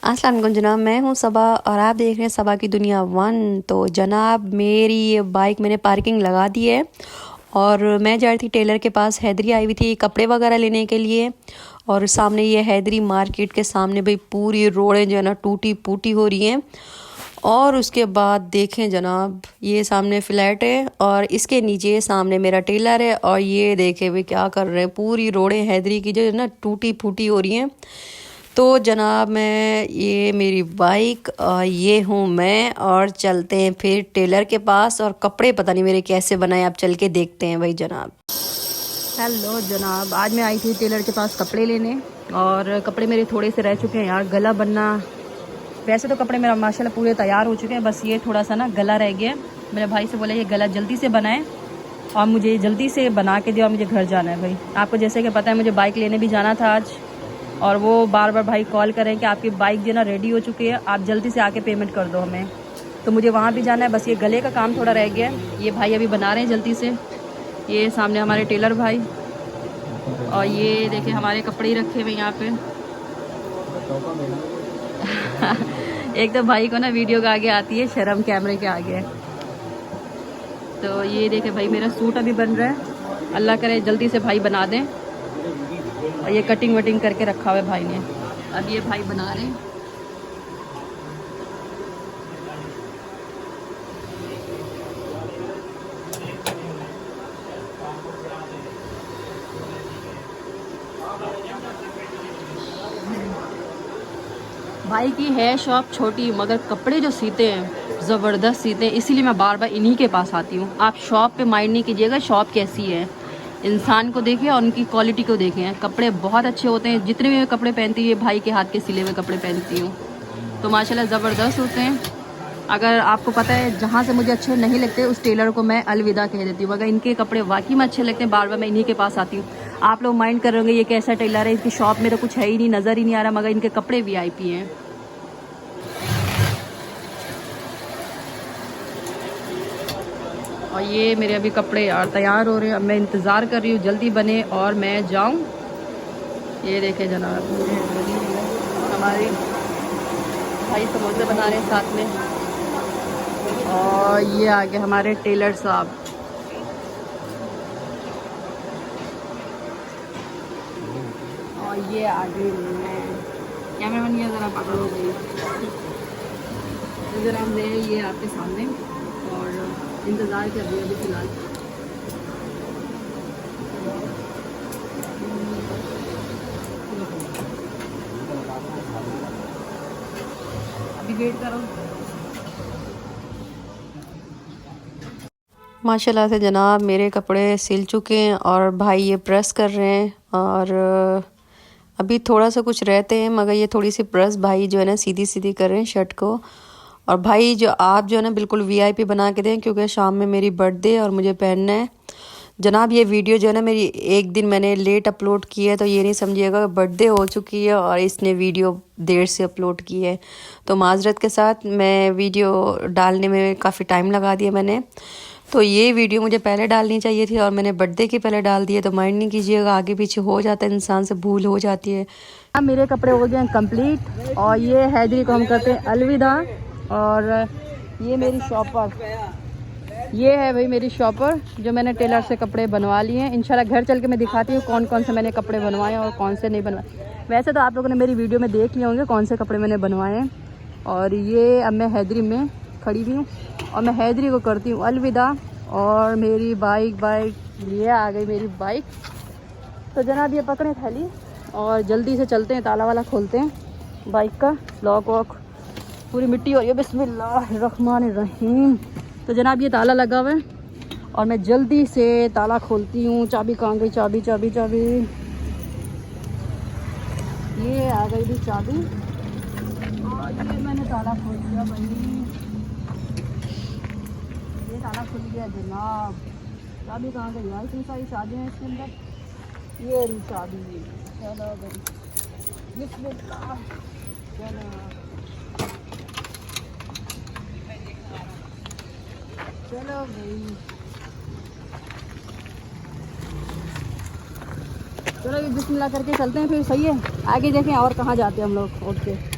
अस्सलाम वालेकुम जनाब, मैं हूं सबा और आप देख रहे हैं सबा की दुनिया वन। तो जनाब मेरी ये बाइक मैंने पार्किंग लगा दी है और मैं जा रही थी टेलर के पास। हैदरी आई हुई थी कपड़े वगैरह लेने के लिए और सामने ये हैदरी मार्केट के सामने भाई पूरी रोडें जो है ना टूटी फूटी हो रही हैं। और उसके बाद देखें जनाब ये सामने फ्लैट है और इसके नीचे सामने मेरा टेलर है और ये देखे भाई क्या कर रहे हैं, पूरी रोडें हैदरी की जो है ना टूटी फूटी हो रही हैं। तो जनाब मैं ये मेरी बाइक और ये हूँ मैं और चलते हैं फिर टेलर के पास। और कपड़े पता नहीं मेरे कैसे बनाए, आप चल के देखते हैं भाई जनाब। हेलो जनाब, आज मैं आई थी टेलर के पास कपड़े लेने और कपड़े मेरे थोड़े से रह चुके हैं यार। गला बनना, वैसे तो कपड़े मेरा माशाल्लाह पूरे तैयार हो चुके हैं, बस ये थोड़ा सा ना गला रह गया। मेरे भाई से बोला ये गला जल्दी से बनाए और मुझे जल्दी से बना के दिया और मुझे घर जाना है भाई। आपको जैसे कि पता है मुझे बाइक लेने भी जाना था आज और वो बार बार भाई कॉल करें कि आपकी बाइक जो है ना रेडी हो चुकी है, आप जल्दी से आके पेमेंट कर दो हमें। तो मुझे वहाँ भी जाना है, बस ये गले का काम थोड़ा रह गया है। ये भाई अभी बना रहे हैं जल्दी से। ये सामने हमारे टेलर भाई और ये देखिए हमारे कपड़े ही रखे हुए यहाँ पे। एक तो भाई को ना वीडियो के आगे आती है शर्म, कैमरे के आगे। तो ये देखे भाई मेरा सूट अभी बन रहा है, अल्लाह करे जल्दी से भाई बना दें। और ये कटिंग वटिंग करके रखा हुआ है भाई ने। अब ये भाई बना रहे हैं। भाई की है शॉप छोटी मगर कपड़े जो सीते हैं ज़बरदस्त सीते हैं, इसीलिए मैं बार बार इन्हीं के पास आती हूँ। आप शॉप पे माइंड नहीं कीजिएगा शॉप कैसी है, इंसान को देखें और उनकी क्वालिटी को देखें। कपड़े बहुत अच्छे होते हैं, जितने भी मैं कपड़े पहनती हूँ भाई के हाथ के सिले हुए कपड़े पहनती हूँ तो माशाल्लाह ज़बरदस्त होते हैं। अगर आपको पता है जहाँ से मुझे अच्छे नहीं लगते उस टेलर को मैं अलविदा कह देती हूँ। अगर इनके कपड़े वाकई में अच्छे लगते हैं बार बार मैं इन्हीं के पास आती हूँ। आप लोग माइंड कर रहे होंगे ये कैसा टेलर है, इसकी शॉप में तो कुछ है ही नहीं, नज़र ही नहीं आ रहा, मगर इनके कपड़े VIP हैं। और ये मेरे अभी कपड़े यार तैयार हो रहे हैं, अब मैं इंतज़ार कर रही हूँ जल्दी बने और मैं जाऊँ। ये देखे जनाब हमारे भाई समोसे बना रहे हैं साथ में और ये आगे हमारे टेलर साहब। और ये आगे मैं कैमरामैन ये ज़रा पकड़ हो गई, ज़रा मैं ये आपके सामने और इंतज़ार कर रही हूँ अभी फ़िलहाल। अभी वेट करो। माशाल्लाह से जनाब मेरे कपड़े सिल चुके हैं और भाई ये प्रेस कर रहे हैं और अभी थोड़ा सा कुछ रहते हैं मगर ये थोड़ी सी प्रेस भाई जो है ना सीधी सीधी कर रहे हैं शर्ट को। और भाई जो आप जो है ना बिल्कुल VIP बना के दें क्योंकि शाम में मेरी बर्थडे और मुझे पहनना है। जनाब ये वीडियो जो है ना मेरी एक दिन मैंने लेट अपलोड की है तो ये नहीं समझिएगा, बर्थडे हो चुकी है और इसने वीडियो देर से अपलोड की है तो माजरत के साथ मैं वीडियो डालने में काफ़ी टाइम लगा दिया मैंने। तो ये वीडियो मुझे पहले डालनी चाहिए थी और मैंने बर्थडे के पहले डाल दिए, तो माइंड नहीं कीजिएगा, आगे पीछे हो जाता है, इंसान से भूल हो जाती है। अब मेरे कपड़े हो गए हैं कंप्लीट और ये हैदरी को हम कहते हैं अलविदा। और ये मेरी शॉपर, ये है भाई मेरी शॉपर जो मैंने टेलर से कपड़े बनवा लिए हैं। इंशाल्लाह घर चल के मैं दिखाती हूँ कौन कौन से मैंने कपड़े बनवाए और कौन से नहीं बनवाए। वैसे तो आप लोगों ने मेरी वीडियो में देख लिए होंगे कौन से कपड़े मैंने बनवाए हैं। और ये अब मैं हैदरी में खड़ी हुई हूँ और मैं हैदरी को करती हूँ अलविदा। और मेरी बाइक ये आ गई मेरी बाइक। तो जनाब ये पकड़े थैली और जल्दी से चलते हैं, ताला वाला खोलते हैं बाइक का, लॉक वॉक पूरी मिट्टी हो रही है। बिस्मिल्लाहिर्रहमानिर्रहीम। तो जनाब ये ताला लगा हुआ है और मैं जल्दी से ताला खोलती हूँ। चाबी कहाँ गई, चाबी चाबी चाबी, ये आ गई भी चाबी और ये मैंने ताला खोल दिया भाई, ये ताला खुल गया जनाब। चाबी कहाँ गई यार, इतनी सारी चाबियाँ हैं इसके अंदर। ये रही चाबी, चलो भाई बिस्मिल्लाह, चलो चलो भाई, चलो ये बिस्मिल्लाह करके चलते हैं फिर, सही है आगे देखें और कहाँ जाते हैं हम लोग। ओके।